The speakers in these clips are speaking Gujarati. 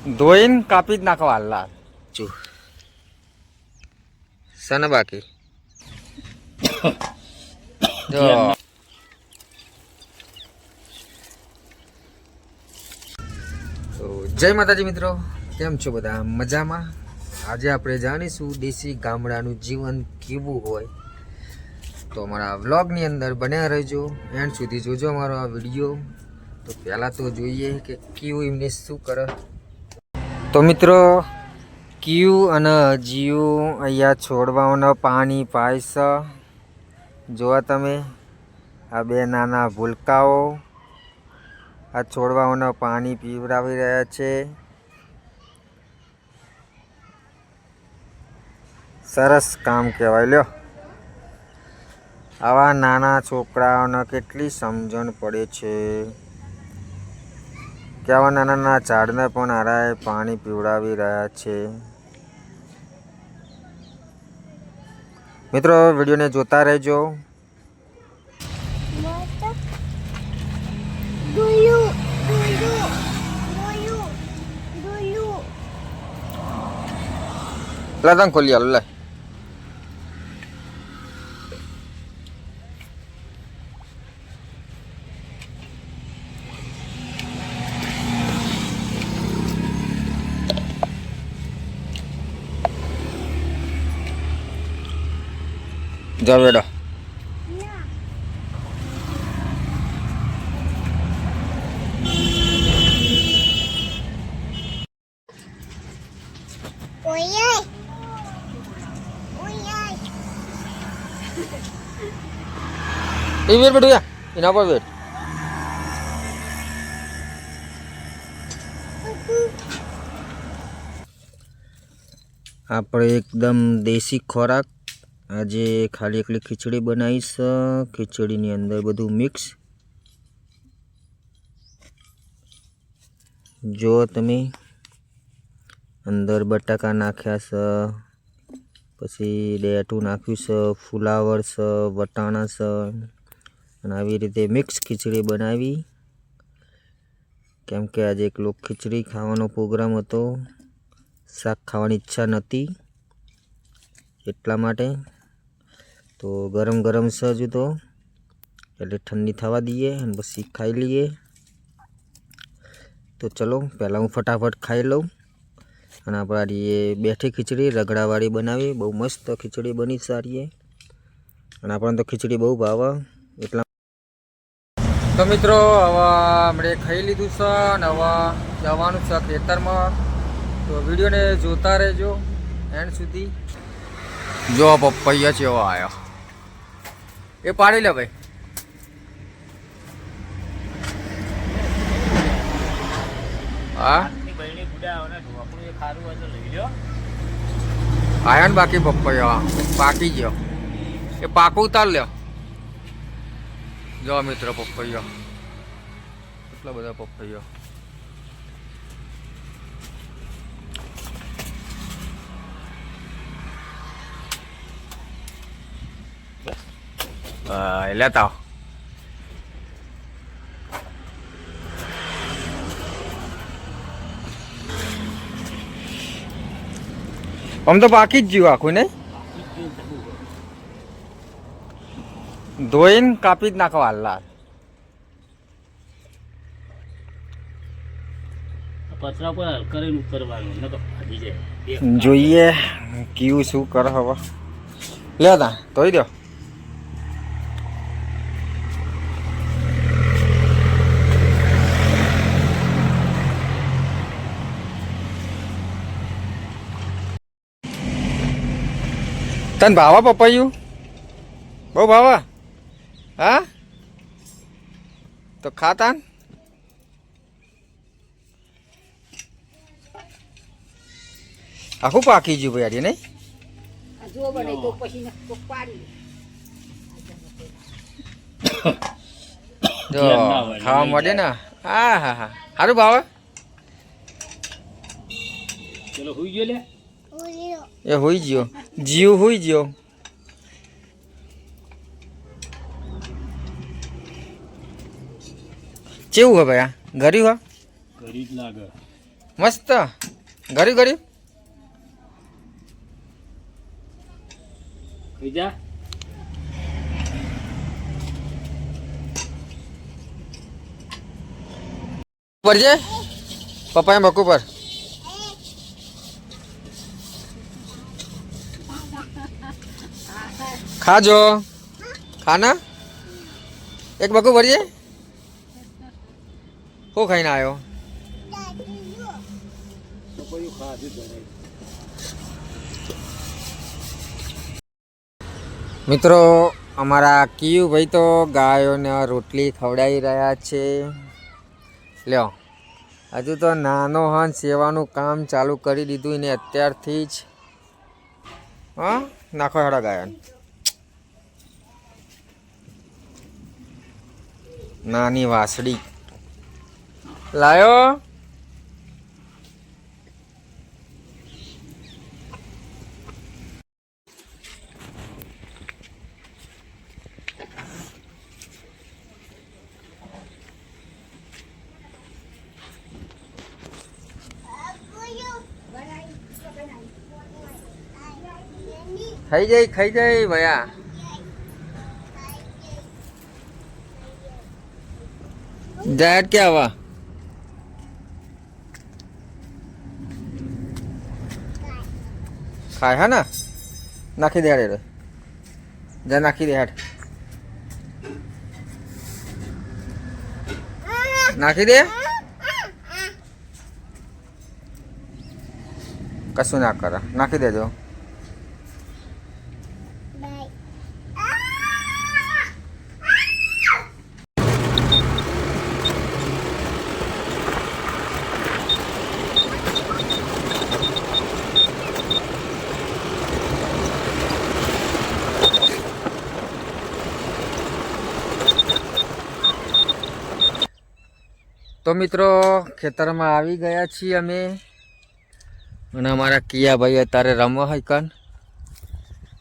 ધોઈને કાપી જ નાખો હાલના ચૂ સને બાકી જો તો જય માતાજી મિત્રો, કેમ છો બધા? મજામાં? આજે આપણે જાણીશું દેશી ગામડાનું જીવન કેવું હોય. તો અમારા વ્લોગની અંદર બન્યા રહેજો, એન્ડ સુધી જોજો અમારો આ વિડીયો. તો પહેલાં તો જોઈએ કે કેવું એમને શું કરે. તો મિત્રો ક્યુ અને જીવ અહીંયા છોડવાઓને પાણી પાય છે. જોવા તમે આ બે નાના ભૂલકાઓ આ છોડવાઓને પાણી પીવડાવી રહ્યા છે. સરસ કામ કહેવાય. લ્યો, આવા નાના છોકરાઓને કેટલી સમજણ પડે છે કે આવા નાના નાના ઝાડને પણ હારાએ પાણી પીવડાવી રહ્યા છે. મિત્રો વિડીયોને જોતા રહેજો. લતંગ ખોલી આલો લે. જાઓ બેટા. એ વેટ બેઠું યા એના પર વેટ. આપણે એકદમ દેશી ખોરાક. આજે ખાલી એકલી ખીચડી બનાવીશ. ખીચડીની અંદર બધું મિક્સ. જો તમે અંદર બટાકા નાખ્યા છે, પછી ડેટું નાખ્યું છે, ફુલાવર છે, વટાણા છે, અને આવી રીતે મિક્સ ખીચડી બનાવી. કેમ કે આજે એક લોક ખીચડી ખાવાનો પ્રોગ્રામ હતો, શાક ખાવાની ઈચ્છા નહોતી એટલા માટે. તો ગરમ ગરમ છે હજુ તો, એટલે ઠંડી થવા દઈએ અને પછી ખાઈ લઈએ. તો ચલો પહેલાં હું ફટાફટ ખાઈ લઉં. અને આપણે એ બેઠી ખીચડી રગડાવાળી બનાવી, બહુ મસ્ત ખીચડી બની સારી. અને આપણને તો ખીચડી બહુ ભાવે એટલા. તો મિત્રો હવે આપણે ખાઈ લીધું છે અને હવે જવાનું છે ખેતરમાં. તો વિડીયોને જોતા રહેજો એન્ડ સુધી. જો પપૈયા છે એવા આવ્યા, એ પાડી લે ભાઈ. હા આયા ને બાકી પપૈયા પાકી ગયો, એ પાકું ઉતાર લ્યો. જો મિત્ર પપૈયા, કેટલા બધા પપૈયા. લેતા આમ તો પાકી જ જીવ આખું ને, ધોઈને કાપી જ નાખો હાલના. જોઈએ કેવું શું કરે હવે. લે તા ધોઈ દો. તને ભાવા પપૈયું બહુ ભાવા? હા તો ખાતા આખું પાકી ગયું ભાઈ નહીં. જો ખાવા મળે ને. હા હા હા સારું ભાવે. એ હોઈ ગયો જીવ, હોઈ ગયો. કેવું હે ભાઈ? આ ગરીબ હા, ગરીબ લાગે. મસ્ત ગરી ગરી બીજા પર છે પપ્પા બકુ પર ખાજો ખાના એક બકુ ભરજે શું ખાઈને આવ્યો મિત્રો અમારા કિયુ ભાઈ તો ગાયોને રોટલી ખવડાવી રહ્યા છે લ્યો હજુ તો નાનો હન સેવાનું કામ ચાલુ કરી દીધું એને અત્યારથી જ હા નાખો હેડા ગાયન નાની વાસળી લાયો ખાઈ જાય ભયા જાહેર क्या हुआ ખાય હા ના નાખી દે હેડ જા નાખી દે હેડ નાખી દે કશું ના કરે નાખી દેજો તો મિત્રો ખેતરમાં આવી ગયા છીએ અમે અને અમારા કિયા ભાઈ અત્યારે રમવા હોય કન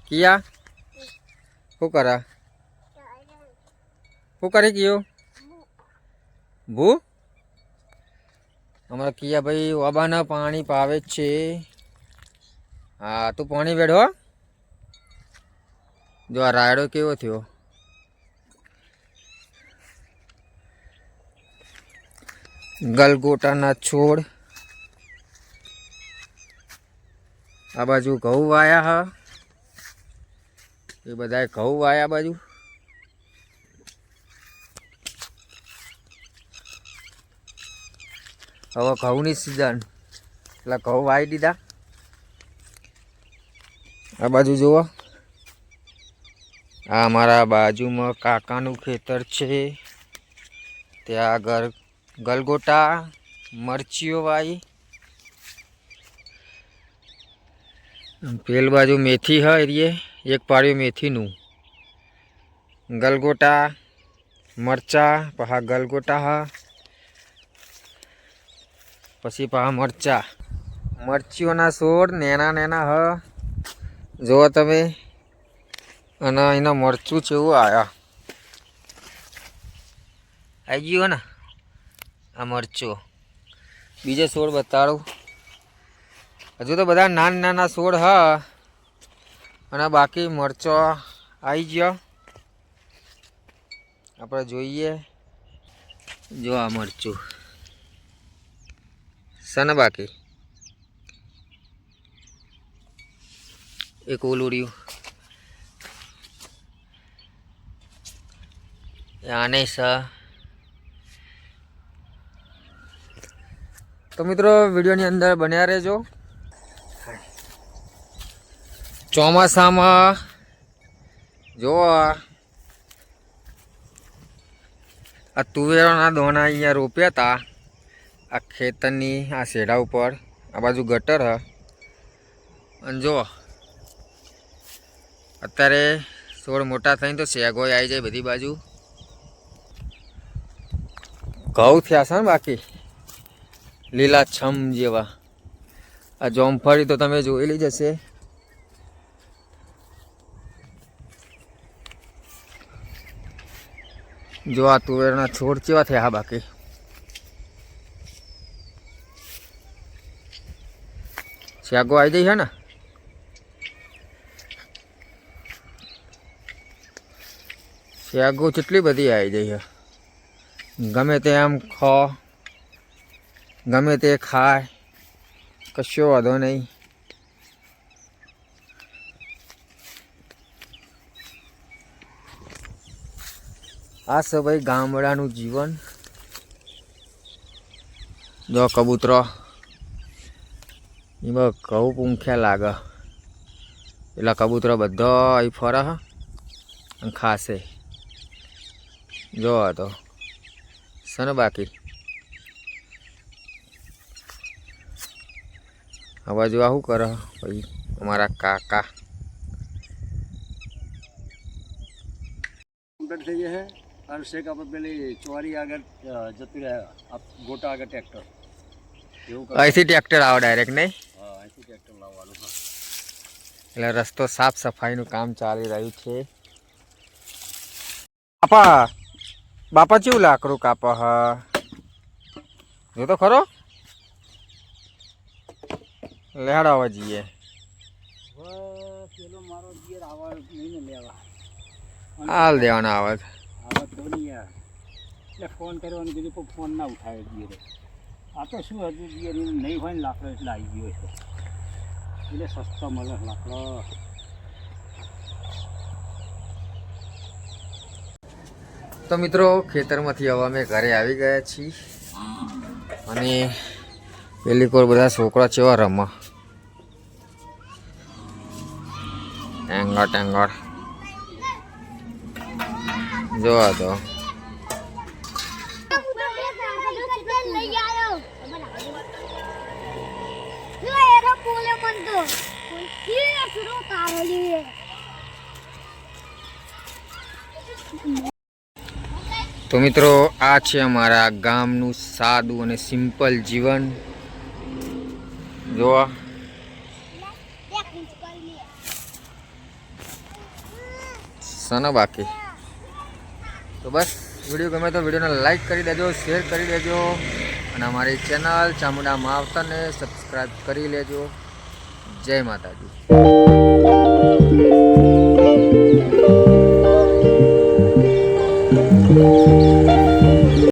કિયા શું કરા શું કરે કિયો ભૂ અમારા કિયા ભાઈ વાબાના પાણી પાવે છે હા તું પાણી વેડો જો આ રાયડો કેવો થયો ગલગોટાના છોડ આ બાજુ ઘઉં વાયા હા એ બધાએ ઘઉં વાયા બાજુ હવે ઘઉંની સિઝન એટલે ઘઉં વાવી દીધા આ બાજુ જુઓ આ અમારા બાજુમાં કાકાનું ખેતર છે ત્યાં આગળ ગલગોટા મરચીઓ વાઈ પેલ બાજુ મેથી હ એરિયે એક પાડ્યું મેથીનું ગલગોટા મરચા પહા ગલગોટા હ પછી પહા મરચા મરચીઓના છોડ નેના નેના હ જુઓ તમે અને એના મરચું જેવું આવ્યા આવી ગયું ને આ મરચો બીજે છોડ બતાડું હજુ તો બધા નાના નાના છોડ હ અને બાકી મરચો આવી ગયો આપણે જોઈએ જો આ મરચું સને બાકી એક ઓલું રહ્યું આને સ તો મિત્રો વિડીયોની અંદર બન્યા રહેજો ચોમાસામાં જો આ તુવેરના દોણા અહીંયા રોપ્યા હતા આ ખેતરની આ શેઢા ઉપર આ બાજુ ગટર હ અને જો અત્યારે છોડ મોટા થઈને તો શેગોય આવી જાય બધી બાજુ ઘઉં થયા છે ને બાકી લીલા છમ જેવા આ જોમફળી તો તમે જોયેલી જ હશે જો આ તુવેરના છોડ કેવા થયા બાકી શિયાગો આવી જઈ છે ને, શિયાગો કેટલી બધી આવી જઈ છે. ગમે તે આમ ખો, ગમે તે ખાય, કશો વાંધો નહીં. આ છે ભાઈ ગામડાનું જીવન. જો કબૂતરો એમાં ઘઉં પૂંખ્યા લાગે, એટલે કબૂતરો બધો અહીં ફરે અને ખાશે. જો તો સને બાકી આ બાજુ આ શું કરે ભાઈ અમારા કાકા. કમ્પ્લીટ થઈ ગયા છે. અને શેક આપણે પેલી ચોરી આગળ જતું રહ્યા, ગોટા આગળ ટ્રેક્ટર એવું અહીંથી ટ્રેક્ટર આવે ડાયરેક્ટ નહીં? હા, અહીંથી ટ્રેક્ટર લાવવાનું. હા, એટલે રસ્તો સાફ સફાઈનું કામ ચાલી રહ્યું છે. બાપા બાપા કેવું લાકડું કાપા? હા જો તો ખરો. લેહાડ આવવા જઈએ. પેલો મારો ગિયર આવા નહીં ને લેવા હાલ દેવાના આવે. આવા તો નહીં યાર, એટલે ફોન કરવાનું કીધું પણ ફોન ના ઉઠાવે ગિયરે. આ તો શું હતું, ગિયર નહીં હોય ને લાકડો એટલે આવી ગયો છે, એટલે સસ્તો મળે લાકડો. તો મિત્રો ખેતરમાંથી હવે અમે ઘરે આવી ગયા છીએ અને પેલી કોર બધા છોકરા ચેવા રમવા ટેંગર ટેંગર જોવા તો. તો મિત્રો આ છે અમારા ગામનું સાદું અને સિમ્પલ જીવન. જોવા સને બાકી. તો બસ વિડીયો ગમે તો વિડીયોને લાઈક કરી દેજો, શેર કરી દેજો અને અમારી ચેનલ ચામુંડા માવતરને સબસ્ક્રાઈબ કરી લેજો. જય માતાજી.